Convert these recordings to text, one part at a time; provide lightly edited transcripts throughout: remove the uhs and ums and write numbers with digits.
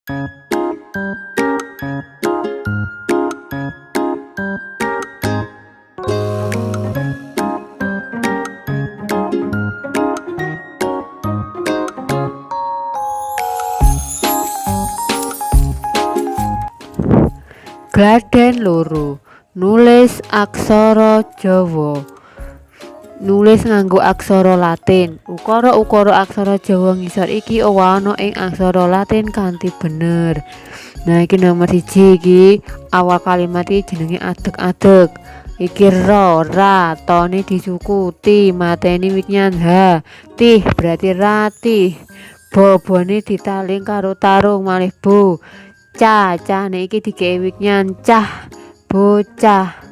Gladhen loro. Nulis aksara Jawa. Nulis nganggo aksara Latin. Ukara-ukara aksara Jawa ngisor iki ana ing aksara Latin kanthi bener. Nah, iki nomor 1 iki awal kalimat iki jenenge adeg-adeg. Iki ra, tone disuku, ti mateni wignyan ha, tih berarti ratih. Bobone ditaling karo tarung malih bo. Cah-cahne iki dikei wignyan cah, bocah.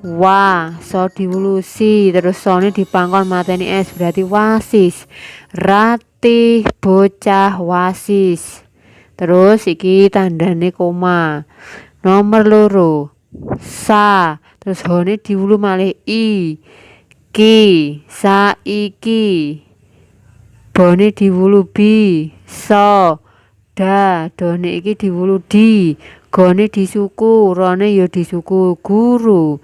Wah, so diwulusi terus sone dipangkon mateni es berarti wasis. Ratih bocah wasis. Terus iki tandane koma. Nomor 2. Sa, terus hone diwulu malih i. Ki, saiki. Bone diwulu bi. So, da, done iki diwulu di. Gone disuku, rone ya disuku guru.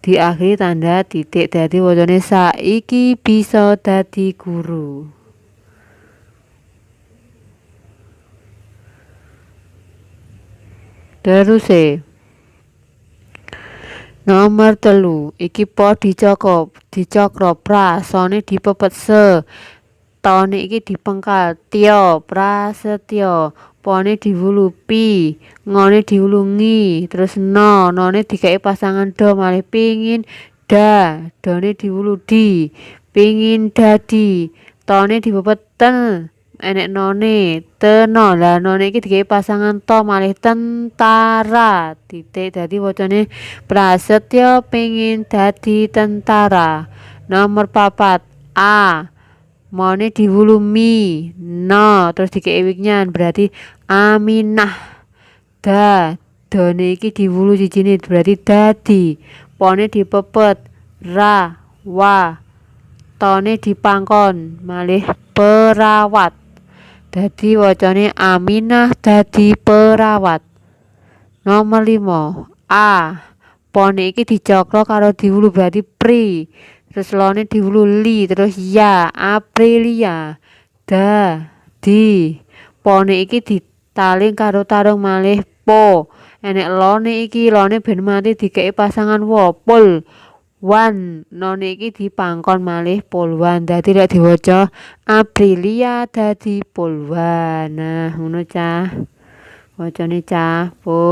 Diakhiri tanda titik dadi wacane saiki bisa dadi guru. Terus nomor 3 iki po dicokro prasane dipepet se, tone iki dipengkal tya prasetya, pone diwulu pi, ngone diwulu ngi, terus none dikei pasangan do malih pingin da, done diwulu di, pingin dadi, tone dipepet ten, enek none teno, lah none iki dikei pasangan to malih tentara, titik dadi wacane prasetya pengin dadi tentara. Nomor 4 a, mone diwulu mi, no terus dikei wignyan berarti Aminah. Da, done iki diwulu sijine berarti dadi, pone dipepet ra, wa, tone dipangkon malih perawat. Dadi wacane Aminah dadi perawat. Nomor 5 a, pone iki dicokro karo diwulu berarti pri, terus lone diwulu li, terus ya, Aprilia. Da, di, pone iki ditaling karo tarung malih po, enek lone iki lone ben mati dikei pasangan wo, pul wan, none iki dipangkon malih pulwan. Dadi lek diwaca Aprilia dadi pulwan. Nah, ngono cah. Wacane cah.